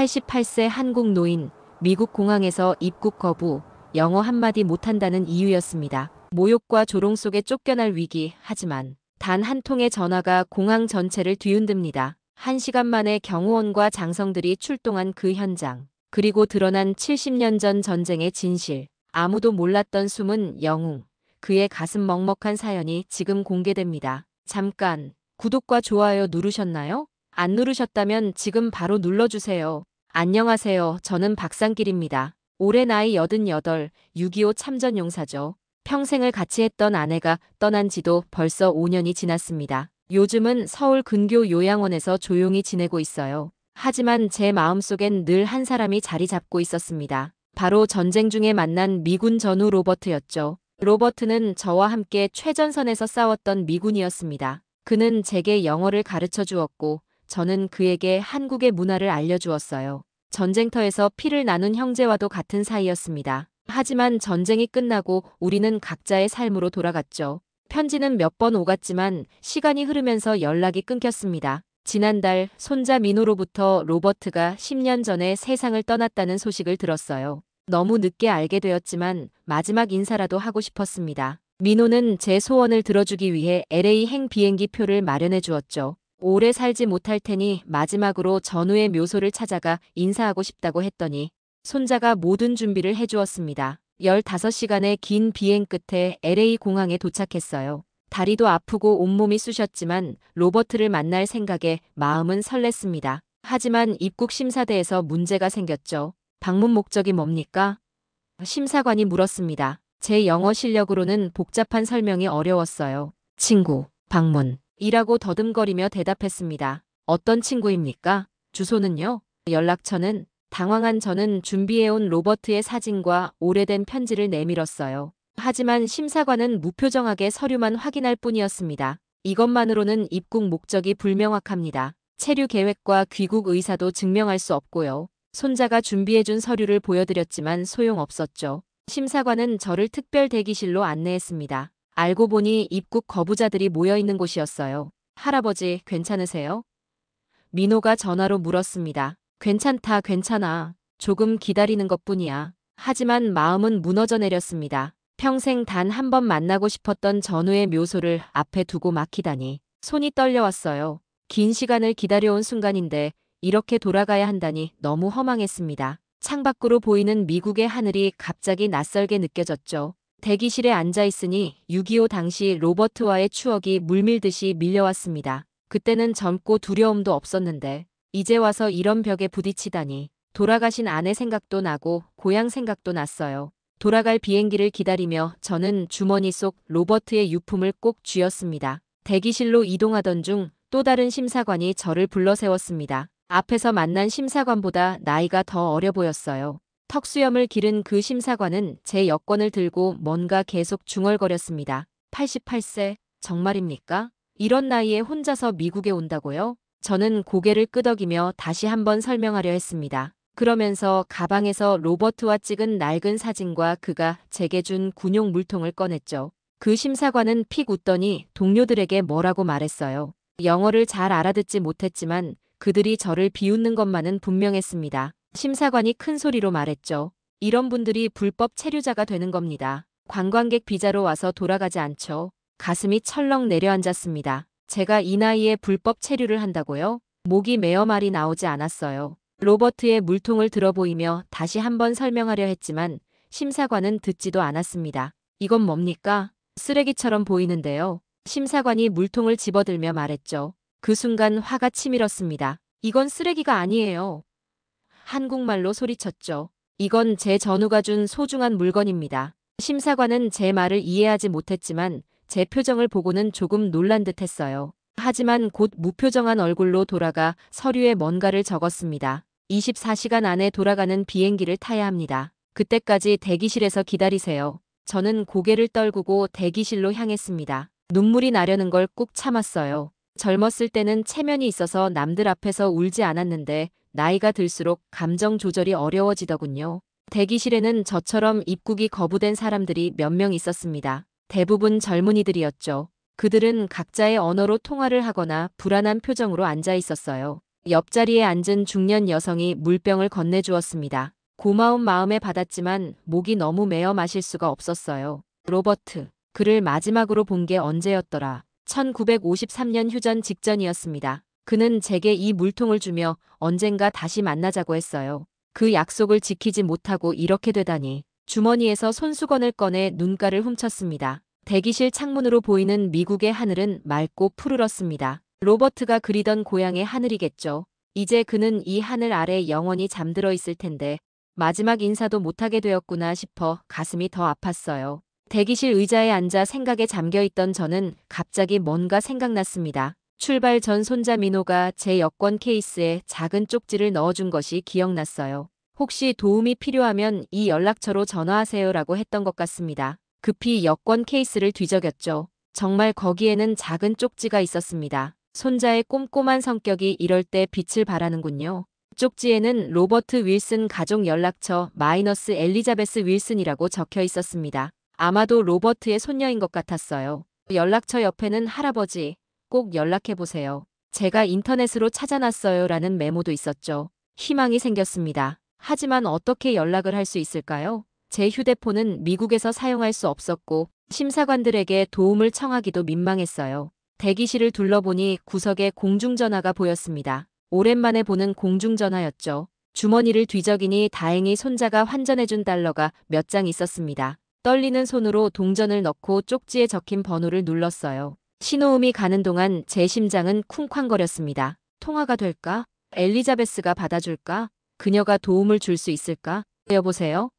88세 한국 노인, 미국 공항에서 입국 거부, 영어 한마디 못한다는 이유였습니다. 모욕과 조롱 속에 쫓겨날 위기, 하지만 단 한 통의 전화가 공항 전체를 뒤흔듭니다. 1시간 만에 경호원과 장성들이 출동한 그 현장. 그리고 드러난 70년 전 전쟁의 진실. 아무도 몰랐던 숨은 영웅. 그의 가슴 먹먹한 사연이 지금 공개됩니다. 잠깐, 구독과 좋아요 누르셨나요? 안 누르셨다면 지금 바로 눌러주세요. 안녕하세요. 저는 박상길입니다. 올해 나이 88, 6.25 참전용사죠. 평생을 같이 했던 아내가 떠난 지도 벌써 5년이 지났습니다. 요즘은 서울 근교 요양원에서 조용히 지내고 있어요. 하지만 제 마음속엔 늘 한 사람이 자리 잡고 있었습니다. 바로 전쟁 중에 만난 미군 전우 로버트였죠. 로버트는 저와 함께 최전선에서 싸웠던 미군이었습니다. 그는 제게 영어를 가르쳐 주었고 저는 그에게 한국의 문화를 알려주었어요. 전쟁터에서 피를 나눈 형제와도 같은 사이였습니다. 하지만 전쟁이 끝나고 우리는 각자의 삶으로 돌아갔죠. 편지는 몇 번 오갔지만 시간이 흐르면서 연락이 끊겼습니다. 지난달 손자 민호로부터 로버트가 10년 전에 세상을 떠났다는 소식을 들었어요. 너무 늦게 알게 되었지만 마지막 인사라도 하고 싶었습니다. 민호는 제 소원을 들어주기 위해 LA행 비행기 표를 마련해 주었죠. 오래 살지 못할 테니 마지막으로 전우의 묘소를 찾아가 인사하고 싶다고 했더니 손자가 모든 준비를 해주었습니다. 15시간의 긴 비행 끝에 LA 공항에 도착했어요. 다리도 아프고 온몸이 쑤셨지만 로버트를 만날 생각에 마음은 설렜습니다. 하지만 입국 심사대에서 문제가 생겼죠. 방문 목적이 뭡니까? 심사관이 물었습니다. 제 영어 실력으로는 복잡한 설명이 어려웠어요. 친구, 방문. 이라고 더듬거리며 대답했습니다. 어떤 친구입니까? 주소는요? 연락처는? 당황한 저는 준비해온 로버트의 사진과 오래된 편지를 내밀었어요. 하지만 심사관은 무표정하게 서류만 확인할 뿐이었습니다. 이것만으로는 입국 목적이 불명확합니다. 체류 계획과 귀국 의사도 증명할 수 없고요. 손자가 준비해준 서류를 보여드렸지만 소용없었죠. 심사관은 저를 특별 대기실로 안내했습니다. 알고 보니 입국 거부자들이 모여있는 곳이었어요. 할아버지, 괜찮으세요? 민호가 전화로 물었습니다. 괜찮다, 괜찮아. 조금 기다리는 것뿐이야. 하지만 마음은 무너져 내렸습니다. 평생 단 한 번 만나고 싶었던 전우의 묘소를 앞에 두고 막히다니. 손이 떨려왔어요. 긴 시간을 기다려온 순간인데 이렇게 돌아가야 한다니 너무 허망했습니다. 창밖으로 보이는 미국의 하늘이 갑자기 낯설게 느껴졌죠. 대기실에 앉아있으니 6.25 당시 로버트와의 추억이 물밀듯이 밀려왔습니다. 그때는 젊고 두려움도 없었는데 이제 와서 이런 벽에 부딪히다니. 돌아가신 아내 생각도 나고 고향 생각도 났어요. 돌아갈 비행기를 기다리며 저는 주머니 속 로버트의 유품을 꼭 쥐었습니다. 대기실로 이동하던 중 또 다른 심사관이 저를 불러 세웠습니다. 앞에서 만난 심사관보다 나이가 더 어려 보였어요. 턱수염을 기른 그 심사관은 제 여권을 들고 뭔가 계속 중얼거렸습니다. 88세, 정말입니까? 이런 나이에 혼자서 미국에 온다고요? 저는 고개를 끄덕이며 다시 한번 설명하려 했습니다. 그러면서 가방에서 로버트와 찍은 낡은 사진과 그가 제게 준 군용 물통을 꺼냈죠. 그 심사관은 픽 웃더니 동료들에게 뭐라고 말했어요. 영어를 잘 알아듣지 못했지만 그들이 저를 비웃는 것만은 분명했습니다. 심사관이 큰 소리로 말했죠. 이런 분들이 불법 체류자가 되는 겁니다. 관광객 비자로 와서 돌아가지 않죠. 가슴이 철렁 내려앉았습니다. 제가 이 나이에 불법 체류를 한다고요? 목이 메어 말이 나오지 않았어요. 로버트의 물통을 들어보이며 다시 한번 설명하려 했지만 심사관은 듣지도 않았습니다. 이건 뭡니까? 쓰레기처럼 보이는데요. 심사관이 물통을 집어들며 말했죠. 그 순간 화가 치밀었습니다. 이건 쓰레기가 아니에요. 한국말로 소리쳤죠. 이건 제 전우가 준 소중한 물건입니다. 심사관은 제 말을 이해하지 못했지만 제 표정을 보고는 조금 놀란 듯 했어요. 하지만 곧 무표정한 얼굴로 돌아가 서류에 뭔가를 적었습니다. 24시간 안에 돌아가는 비행기를 타야 합니다. 그때까지 대기실에서 기다리세요. 저는 고개를 떨구고 대기실로 향했습니다. 눈물이 나려는 걸 꾹 참았어요. 젊었을 때는 체면이 있어서 남들 앞에서 울지 않았는데 나이가 들수록 감정 조절이 어려워지더군요. 대기실에는 저처럼 입국이 거부된 사람들이 몇 명 있었습니다. 대부분 젊은이들이었죠. 그들은 각자의 언어로 통화를 하거나 불안한 표정으로 앉아 있었어요. 옆자리에 앉은 중년 여성이 물병을 건네주었습니다. 고마운 마음에 받았지만 목이 너무 메어 마실 수가 없었어요. 로버트, 그를 마지막으로 본 게 언제였더라. 1953년 휴전 직전이었습니다. 그는 제게 이 물통을 주며 언젠가 다시 만나자고 했어요. 그 약속을 지키지 못하고 이렇게 되다니. 주머니에서 손수건을 꺼내 눈가를 훔쳤습니다. 대기실 창문으로 보이는 미국의 하늘은 맑고 푸르렀습니다. 로버트가 그리던 고향의 하늘이겠죠. 이제 그는 이 하늘 아래 영원히 잠들어 있을 텐데 마지막 인사도 못하게 되었구나 싶어 가슴이 더 아팠어요. 대기실 의자에 앉아 생각에 잠겨있던 저는 갑자기 뭔가 생각났습니다. 출발 전 손자 민호가 제 여권 케이스에 작은 쪽지를 넣어준 것이 기억났어요. 혹시 도움이 필요하면 이 연락처로 전화하세요라고 했던 것 같습니다. 급히 여권 케이스를 뒤적였죠. 정말 거기에는 작은 쪽지가 있었습니다. 손자의 꼼꼼한 성격이 이럴 때 빛을 발하는군요. 쪽지에는 로버트 윌슨 가족 연락처 마이너스 엘리자베스 윌슨이라고 적혀 있었습니다. 아마도 로버트의 손녀인 것 같았어요. 연락처 옆에는 할아버지, 꼭 연락해보세요. 제가 인터넷으로 찾아놨어요 라는 메모도 있었죠. 희망이 생겼습니다. 하지만 어떻게 연락을 할 수 있을까요? 제 휴대폰은 미국에서 사용할 수 없었고 심사관들에게 도움을 청하기도 민망했어요. 대기실을 둘러보니 구석에 공중전화가 보였습니다. 오랜만에 보는 공중전화였죠. 주머니를 뒤적이니 다행히 손자가 환전해준 달러가 몇 장 있었습니다. 떨리는 손으로 동전을 넣고 쪽지에 적힌 번호를 눌렀어요. 신호음이 가는 동안 제 심장은 쿵쾅거렸습니다. 통화가 될까? 엘리자베스가 받아줄까? 그녀가 도움을 줄 수 있을까? 여보세요?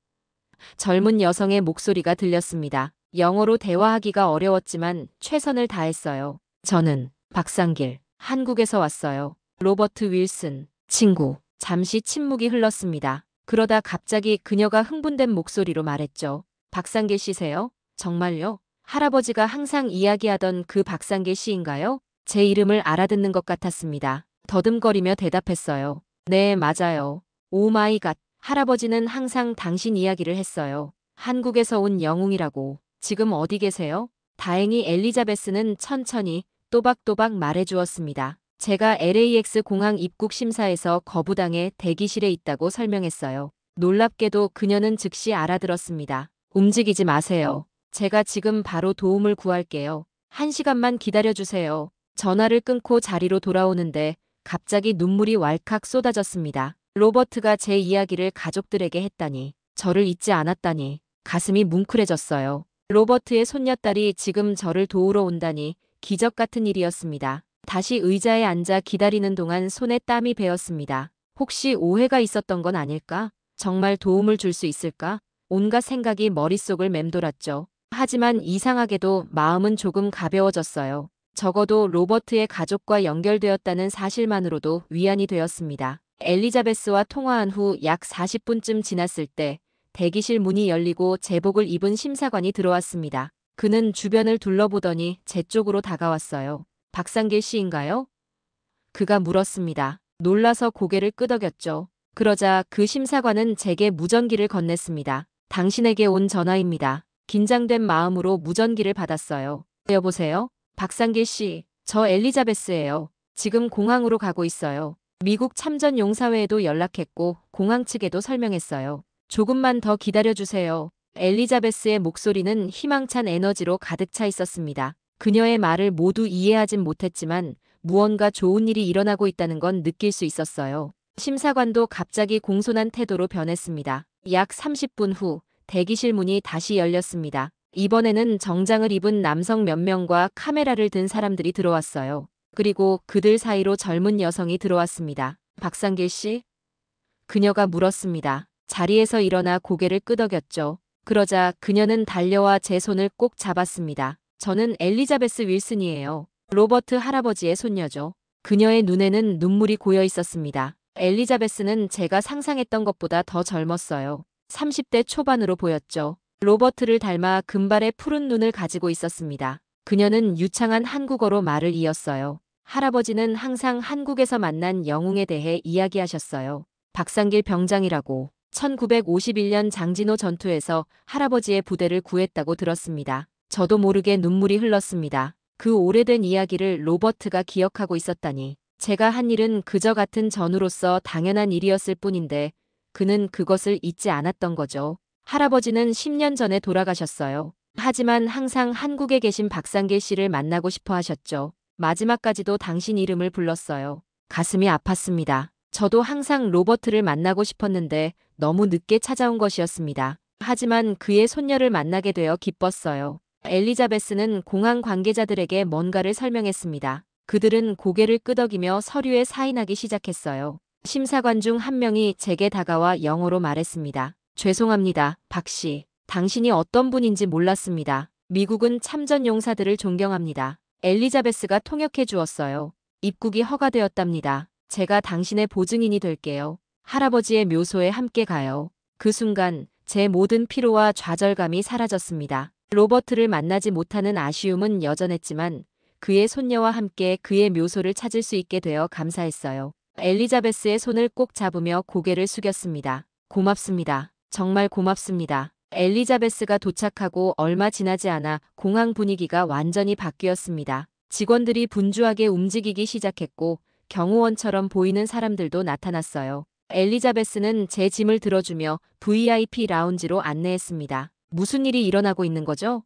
젊은 여성의 목소리가 들렸습니다. 영어로 대화하기가 어려웠지만 최선을 다했어요. 저는 박상길, 한국에서 왔어요. 로버트 윌슨, 친구. 잠시 침묵이 흘렀습니다. 그러다 갑자기 그녀가 흥분된 목소리로 말했죠. 박상길 씨세요? 정말요? 할아버지가 항상 이야기하던 그 박상길 씨인가요? 제 이름을 알아듣는 것 같았습니다. 더듬거리며 대답했어요. 네, 맞아요. 오 마이 갓. 할아버지는 항상 당신 이야기를 했어요. 한국에서 온 영웅이라고. 지금 어디 계세요? 다행히 엘리자베스는 천천히 또박또박 말해주었습니다. 제가 LAX 공항 입국 심사에서 거부당해 대기실에 있다고 설명했어요. 놀랍게도 그녀는 즉시 알아들었습니다. 움직이지 마세요. 제가 지금 바로 도움을 구할게요. 1시간만 기다려주세요. 전화를 끊고 자리로 돌아오는데 갑자기 눈물이 왈칵 쏟아졌습니다. 로버트가 제 이야기를 가족들에게 했다니, 저를 잊지 않았다니, 가슴이 뭉클해졌어요. 로버트의 손녀딸이 지금 저를 도우러 온다니 기적 같은 일이었습니다. 다시 의자에 앉아 기다리는 동안 손에 땀이 배었습니다. 혹시 오해가 있었던 건 아닐까? 정말 도움을 줄 수 있을까? 온갖 생각이 머릿속을 맴돌았죠. 하지만 이상하게도 마음은 조금 가벼워졌어요. 적어도 로버트의 가족과 연결되었다는 사실만으로도 위안이 되었습니다. 엘리자베스와 통화한 후 약 40분쯤 지났을 때 대기실 문이 열리고 제복을 입은 심사관이 들어왔습니다. 그는 주변을 둘러보더니 제 쪽으로 다가왔어요. 박상길 씨인가요? 그가 물었습니다. 놀라서 고개를 끄덕였죠. 그러자 그 심사관은 제게 무전기를 건넸습니다. 당신에게 온 전화입니다. 긴장된 마음으로 무전기를 받았어요. 여보세요? 박상길 씨, 저 엘리자베스예요. 지금 공항으로 가고 있어요. 미국 참전 용사회에도 연락했고 공항 측에도 설명했어요. 조금만 더 기다려주세요. 엘리자베스의 목소리는 희망찬 에너지로 가득 차 있었습니다. 그녀의 말을 모두 이해하진 못했지만 무언가 좋은 일이 일어나고 있다는 건 느낄 수 있었어요. 심사관도 갑자기 공손한 태도로 변했습니다. 약 30분 후 대기실 문이 다시 열렸습니다. 이번에는 정장을 입은 남성 몇 명과 카메라를 든 사람들이 들어왔어요. 그리고 그들 사이로 젊은 여성이 들어왔습니다. 박상길 씨? 그녀가 물었습니다. 자리에서 일어나 고개를 끄덕였죠. 그러자 그녀는 달려와 제 손을 꼭 잡았습니다. 저는 엘리자베스 윌슨이에요. 로버트 할아버지의 손녀죠. 그녀의 눈에는 눈물이 고여 있었습니다. 엘리자베스는 제가 상상했던 것보다 더 젊었어요. 30대 초반으로 보였죠. 로버트를 닮아 금발의 푸른 눈을 가지고 있었습니다. 그녀는 유창한 한국어로 말을 이었어요. 할아버지는 항상 한국에서 만난 영웅에 대해 이야기하셨어요. 박상길 병장이라고. 1951년 장진호 전투에서 할아버지의 부대를 구했다고 들었습니다. 저도 모르게 눈물이 흘렀습니다. 그 오래된 이야기를 로버트가 기억하고 있었다니. 제가 한 일은 그저 같은 전우로서 당연한 일이었을 뿐인데 그는 그것을 잊지 않았던 거죠. 할아버지는 10년 전에 돌아가셨어요. 하지만 항상 한국에 계신 박상길 씨를 만나고 싶어 하셨죠. 마지막까지도 당신 이름을 불렀어요. 가슴이 아팠습니다. 저도 항상 로버트를 만나고 싶었는데 너무 늦게 찾아온 것이었습니다. 하지만 그의 손녀를 만나게 되어 기뻤어요. 엘리자베스는 공항 관계자들에게 뭔가를 설명했습니다. 그들은 고개를 끄덕이며 서류에 사인하기 시작했어요. 심사관 중 한 명이 제게 다가와 영어로 말했습니다. 죄송합니다, 박 씨. 당신이 어떤 분인지 몰랐습니다. 미국은 참전 용사들을 존경합니다. 엘리자베스가 통역해 주었어요. 입국이 허가되었답니다. 제가 당신의 보증인이 될게요. 할아버지의 묘소에 함께 가요. 그 순간 제 모든 피로와 좌절감이 사라졌습니다. 로버트를 만나지 못하는 아쉬움은 여전했지만 그의 손녀와 함께 그의 묘소를 찾을 수 있게 되어 감사했어요. 엘리자베스의 손을 꼭 잡으며 고개를 숙였습니다. 고맙습니다. 정말 고맙습니다. 엘리자베스가 도착하고 얼마 지나지 않아 공항 분위기가 완전히 바뀌었습니다. 직원들이 분주하게 움직이기 시작했고 경호원처럼 보이는 사람들도 나타났어요. 엘리자베스는 제 짐을 들어주며 VIP 라운지로 안내했습니다. 무슨 일이 일어나고 있는 거죠?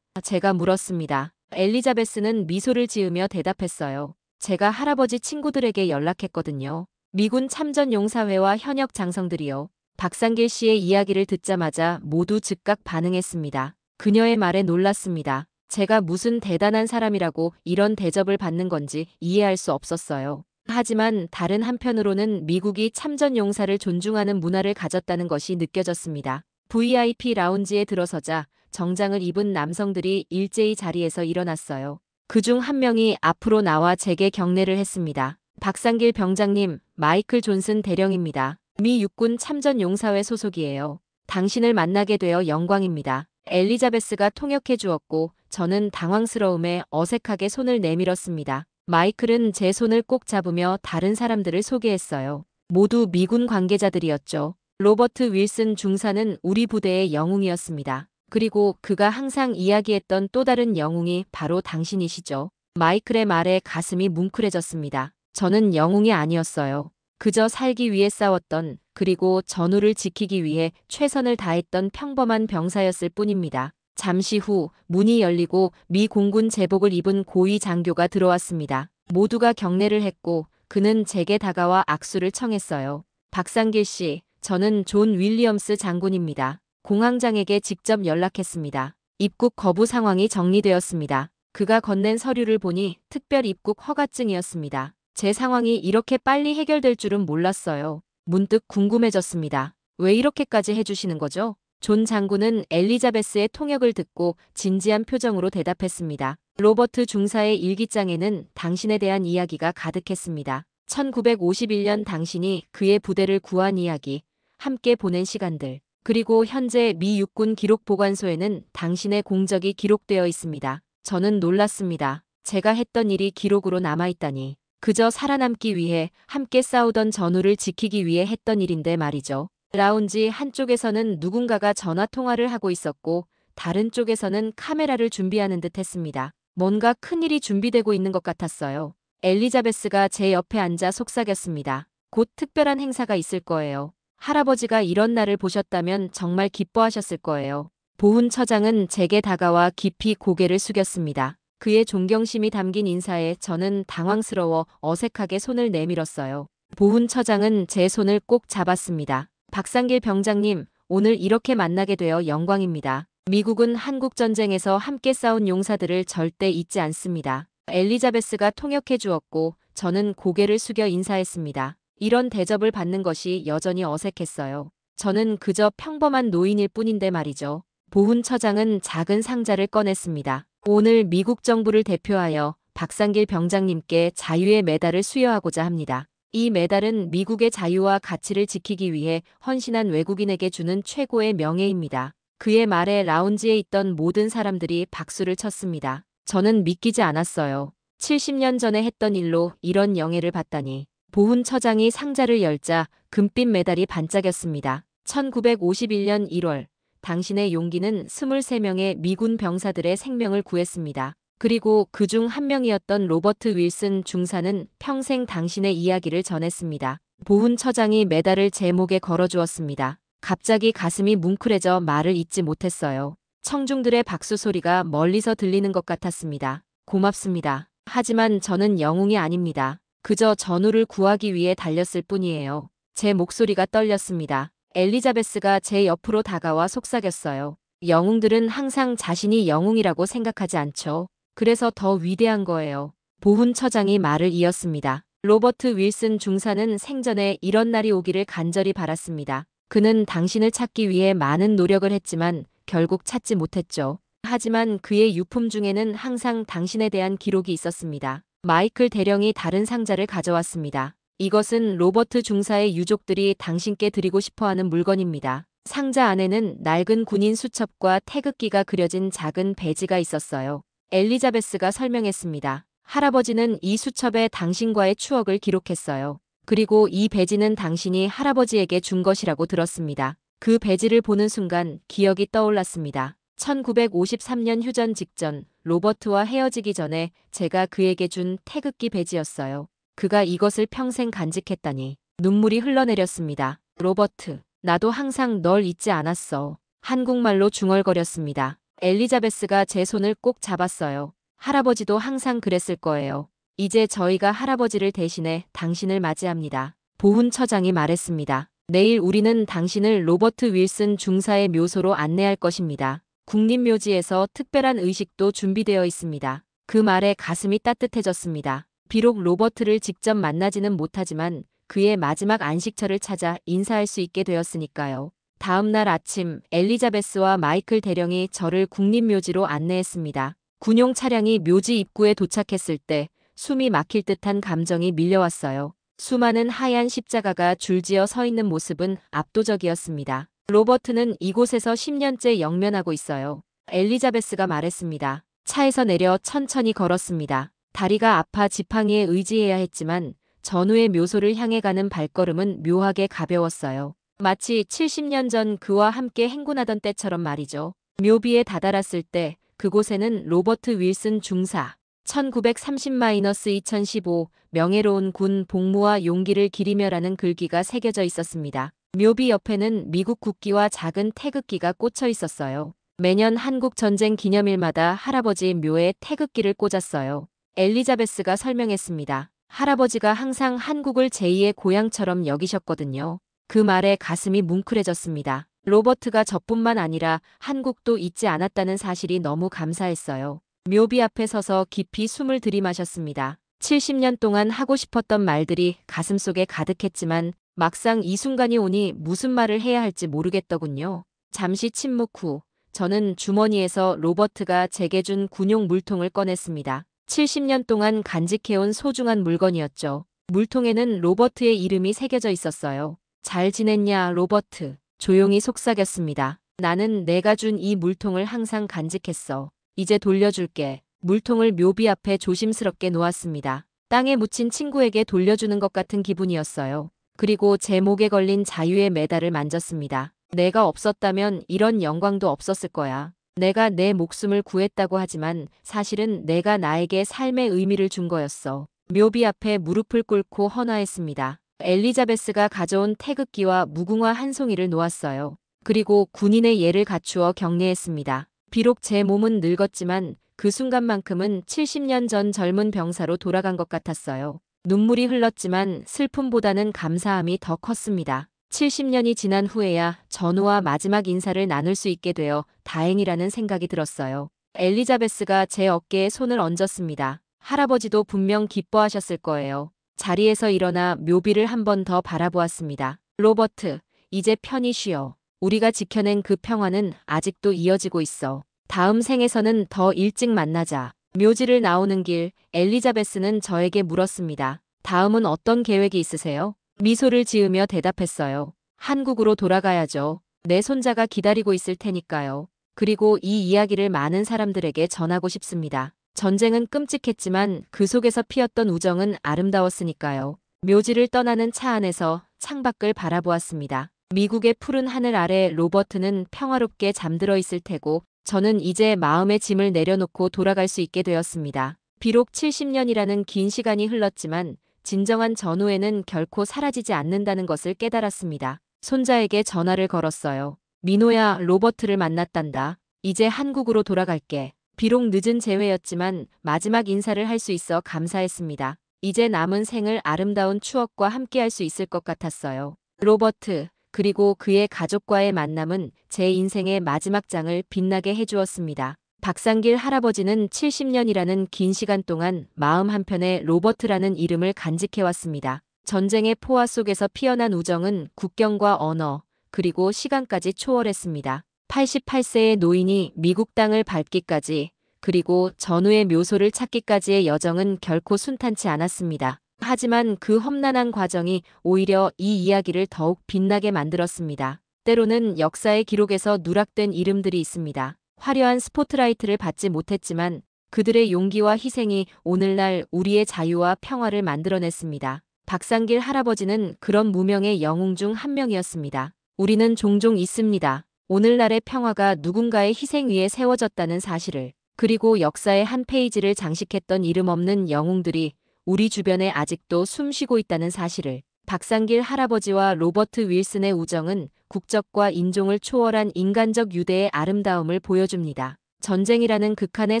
제가 물었습니다. 엘리자베스는 미소를 지으며 대답했어요. 제가 할아버지 친구들에게 연락했거든요. 미군 참전용사회와 현역 장성들이요. 박상길 씨의 이야기를 듣자마자 모두 즉각 반응했습니다. 그녀의 말에 놀랐습니다. 제가 무슨 대단한 사람이라고 이런 대접을 받는 건지 이해할 수 없었어요. 하지만 다른 한편으로는 미국이 참전용사를 존중하는 문화를 가졌다는 것이 느껴졌습니다. VIP 라운지에 들어서자 정장을 입은 남성들이 일제히 자리에서 일어났어요. 그중 한 명이 앞으로 나와 제게 경례를 했습니다. 박상길 병장님, 마이클 존슨 대령입니다. 미 육군 참전용사회 소속이에요. 당신을 만나게 되어 영광입니다. 엘리자베스가 통역해 주었고 저는 당황스러움에 어색하게 손을 내밀었습니다. 마이클은 제 손을 꼭 잡으며 다른 사람들을 소개했어요. 모두 미군 관계자들이었죠. 로버트 윌슨 중사는 우리 부대의 영웅이었습니다. 그리고 그가 항상 이야기했던 또 다른 영웅이 바로 당신이시죠. 마이클의 말에 가슴이 뭉클해졌습니다. 저는 영웅이 아니었어요. 그저 살기 위해 싸웠던, 그리고 전우를 지키기 위해 최선을 다했던 평범한 병사였을 뿐입니다. 잠시 후 문이 열리고 미 공군 제복을 입은 고위 장교가 들어왔습니다. 모두가 경례를 했고 그는 제게 다가와 악수를 청했어요. 박상길 씨, 저는 존 윌리엄스 장군입니다. 공항장에게 직접 연락했습니다. 입국 거부 상황이 정리되었습니다. 그가 건넨 서류를 보니 특별 입국 허가증이었습니다. 제 상황이 이렇게 빨리 해결될 줄은 몰랐어요. 문득 궁금해졌습니다. 왜 이렇게까지 해주시는 거죠? 존 장군은 엘리자베스의 통역을 듣고 진지한 표정으로 대답했습니다. 로버트 중사의 일기장에는 당신에 대한 이야기가 가득했습니다. 1951년 당신이 그의 부대를 구한 이야기, 함께 보낸 시간들, 그리고 현재 미 육군 기록보관소에는 당신의 공적이 기록되어 있습니다. 저는 놀랐습니다. 제가 했던 일이 기록으로 남아있다니. 그저 살아남기 위해 함께 싸우던 전우를 지키기 위해 했던 일인데 말이죠. 라운지 한쪽에서는 누군가가 전화통화를 하고 있었고 다른 쪽에서는 카메라를 준비하는 듯 했습니다. 뭔가 큰일이 준비되고 있는 것 같았어요. 엘리자베스가 제 옆에 앉아 속삭였습니다. 곧 특별한 행사가 있을 거예요. 할아버지가 이런 날을 보셨다면 정말 기뻐하셨을 거예요. 보훈 처장은 제게 다가와 깊이 고개를 숙였습니다. 그의 존경심이 담긴 인사에 저는 당황스러워 어색하게 손을 내밀었어요. 보훈 처장은 제 손을 꼭 잡았습니다. 박상길 병장님, 오늘 이렇게 만나게 되어 영광입니다. 미국은 한국전쟁에서 함께 싸운 용사들을 절대 잊지 않습니다. 엘리자베스가 통역해 주었고 저는 고개를 숙여 인사했습니다. 이런 대접을 받는 것이 여전히 어색했어요. 저는 그저 평범한 노인일 뿐인데 말이죠. 보훈 처장은 작은 상자를 꺼냈습니다. 오늘 미국 정부를 대표하여 박상길 병장님께 자유의 메달을 수여하고자 합니다. 이 메달은 미국의 자유와 가치를 지키기 위해 헌신한 외국인에게 주는 최고의 명예입니다. 그의 말에 라운지에 있던 모든 사람들이 박수를 쳤습니다. 저는 믿기지 않았어요. 70년 전에 했던 일로 이런 영예를 받다니. 보훈 처장이 상자를 열자 금빛 메달이 반짝였습니다. 1951년 1월 당신의 용기는 23명의 미군 병사들의 생명을 구했습니다. 그리고 그중 한 명이었던 로버트 윌슨 중사는 평생 당신의 이야기를 전했습니다. 보훈 처장이 메달을 제 목에 걸어주었습니다. 갑자기 가슴이 뭉클해져 말을 잇지 못했어요. 청중들의 박수 소리가 멀리서 들리는 것 같았습니다. 고맙습니다. 하지만 저는 영웅이 아닙니다. 그저 전우를 구하기 위해 달렸을 뿐이에요. 제 목소리가 떨렸습니다. 엘리자베스가 제 옆으로 다가와 속삭였어요. 영웅들은 항상 자신이 영웅이라고 생각하지 않죠. 그래서 더 위대한 거예요. 보훈 처장이 말을 이었습니다. 로버트 윌슨 중사는 생전에 이런 날이 오기를 간절히 바랐습니다. 그는 당신을 찾기 위해 많은 노력을 했지만 결국 찾지 못했죠. 하지만 그의 유품 중에는 항상 당신에 대한 기록이 있었습니다. 마이클 대령이 다른 상자를 가져왔습니다. 이것은 로버트 중사의 유족들이 당신께 드리고 싶어하는 물건입니다. 상자 안에는 낡은 군인 수첩과 태극기가 그려진 작은 배지가 있었어요. 엘리자베스가 설명했습니다. 할아버지는 이 수첩에 당신과의 추억을 기록했어요. 그리고 이 배지는 당신이 할아버지에게 준 것이라고 들었습니다. 그 배지를 보는 순간 기억이 떠올랐습니다. 1953년 휴전 직전 로버트와 헤어지기 전에 제가 그에게 준 태극기 배지였어요. 그가 이것을 평생 간직했다니 눈물이 흘러내렸습니다. 로버트, 나도 항상 널 잊지 않았어. 한국말로 중얼거렸습니다. 엘리자베스가 제 손을 꼭 잡았어요. 할아버지도 항상 그랬을 거예요. 이제 저희가 할아버지를 대신해 당신을 맞이합니다. 보훈 처장이 말했습니다. 내일 우리는 당신을 로버트 윌슨 중사의 묘소로 안내할 것입니다. 국립묘지에서 특별한 의식도 준비되어 있습니다. 그 말에 가슴이 따뜻해졌습니다. 비록 로버트를 직접 만나지는 못하지만 그의 마지막 안식처를 찾아 인사할 수 있게 되었으니까요. 다음 날 아침 엘리자베스와 마이클 대령이 저를 국립묘지로 안내했습니다. 군용 차량이 묘지 입구에 도착했을 때 숨이 막힐 듯한 감정이 밀려왔어요. 수많은 하얀 십자가가 줄지어 서 있는 모습은 압도적이었습니다. 로버트는 이곳에서 10년째 영면하고 있어요. 엘리자베스가 말했습니다. 차에서 내려 천천히 걸었습니다. 다리가 아파 지팡이에 의지해야 했지만 전우의 묘소를 향해 가는 발걸음은 묘하게 가벼웠어요. 마치 70년 전 그와 함께 행군하던 때처럼 말이죠. 묘비에 다다랐을 때 그곳에는 로버트 윌슨 중사 1930-2015 명예로운 군 복무와 용기를 기리며라는 글귀가 새겨져 있었습니다. 묘비 옆에는 미국 국기와 작은 태극기가 꽂혀 있었어요. 매년 한국 전쟁 기념일마다 할아버지 묘에 태극기를 꽂았어요. 엘리자베스가 설명했습니다. 할아버지가 항상 한국을 제2의 고향처럼 여기셨거든요. 그 말에 가슴이 뭉클해졌습니다. 로버트가 저뿐만 아니라 한국도 잊지 않았다는 사실이 너무 감사했어요. 묘비 앞에 서서 깊이 숨을 들이마셨습니다. 70년 동안 하고 싶었던 말들이 가슴속에 가득했지만 막상 이 순간이 오니 무슨 말을 해야 할지 모르겠더군요. 잠시 침묵 후 저는 주머니에서 로버트가 제게 준 군용 물통을 꺼냈습니다. 70년 동안 간직해온 소중한 물건이었죠. 물통에는 로버트의 이름이 새겨져 있었어요. 잘 지냈냐, 로버트. 조용히 속삭였습니다. 나는 내가 준 이 물통을 항상 간직했어. 이제 돌려줄게. 물통을 묘비 앞에 조심스럽게 놓았습니다. 땅에 묻힌 친구에게 돌려주는 것 같은 기분이었어요. 그리고 제 목에 걸린 자유의 메달을 만졌습니다. 내가 없었다면 이런 영광도 없었을 거야. 내가 내 목숨을 구했다고 하지만 사실은 내가 나에게 삶의 의미를 준 거였어. 묘비 앞에 무릎을 꿇고 헌화했습니다. 엘리자베스가 가져온 태극기와 무궁화 한 송이를 놓았어요. 그리고 군인의 예를 갖추어 경례했습니다. 비록 제 몸은 늙었지만 그 순간만큼은 70년 전 젊은 병사로 돌아간 것 같았어요. 눈물이 흘렀지만 슬픔보다는 감사함이 더 컸습니다. 70년이 지난 후에야 전우와 마지막 인사를 나눌 수 있게 되어 다행이라는 생각이 들었어요. 엘리자베스가 제 어깨에 손을 얹었습니다. 할아버지도 분명 기뻐하셨을 거예요. 자리에서 일어나 묘비를 한 번 더 바라보았습니다. 로버트, 이제 편히 쉬어. 우리가 지켜낸 그 평화는 아직도 이어지고 있어. 다음 생에서는 더 일찍 만나자. 묘지를 나오는 길, 엘리자베스는 저에게 물었습니다. 다음은 어떤 계획이 있으세요? 미소를 지으며 대답했어요. 한국으로 돌아가야죠. 내 손자가 기다리고 있을 테니까요. 그리고 이 이야기를 많은 사람들에게 전하고 싶습니다. 전쟁은 끔찍했지만 그 속에서 피었던 우정은 아름다웠으니까요. 묘지를 떠나는 차 안에서 창밖을 바라보았습니다. 미국의 푸른 하늘 아래 로버트는 평화롭게 잠들어 있을 테고 저는 이제 마음의 짐을 내려놓고 돌아갈 수 있게 되었습니다. 비록 70년이라는 긴 시간이 흘렀지만 진정한 전우애는 결코 사라지지 않는다는 것을 깨달았습니다. 손자에게 전화를 걸었어요. 민호야, 로버트를 만났단다. 이제 한국으로 돌아갈게. 비록 늦은 재회였지만 마지막 인사를 할 수 있어 감사했습니다. 이제 남은 생을 아름다운 추억과 함께할 수 있을 것 같았어요. 로버트, 그리고 그의 가족과의 만남은 제 인생의 마지막 장을 빛나게 해주었습니다. 박상길 할아버지는 70년이라는 긴 시간 동안 마음 한편에 로버트라는 이름을 간직해왔습니다. 전쟁의 포화 속에서 피어난 우정은 국경과 언어, 그리고 시간까지 초월했습니다. 88세의 노인이 미국 땅을 밟기까지, 그리고 전우의 묘소를 찾기까지의 여정은 결코 순탄치 않았습니다. 하지만 그 험난한 과정이 오히려 이 이야기를 더욱 빛나게 만들었습니다. 때로는 역사의 기록에서 누락된 이름들이 있습니다. 화려한 스포트라이트를 받지 못했지만 그들의 용기와 희생이 오늘날 우리의 자유와 평화를 만들어냈습니다. 박상길 할아버지는 그런 무명의 영웅 중 한 명이었습니다. 우리는 종종 잊습니다. 오늘날의 평화가 누군가의 희생 위에 세워졌다는 사실을. 그리고 역사의 한 페이지를 장식했던 이름 없는 영웅들이 우리 주변에 아직도 숨쉬고 있다는 사실을. 박상길 할아버지와 로버트 윌슨의 우정은 국적과 인종을 초월한 인간적 유대의 아름다움을 보여줍니다. 전쟁이라는 극한의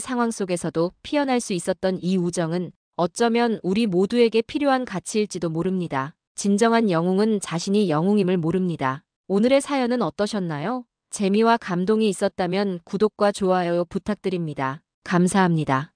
상황 속에서도 피어날 수 있었던 이 우정은 어쩌면 우리 모두에게 필요한 가치일지도 모릅니다. 진정한 영웅은 자신이 영웅임을 모릅니다. 오늘의 사연은 어떠셨나요? 재미와 감동이 있었다면 구독과 좋아요 부탁드립니다. 감사합니다.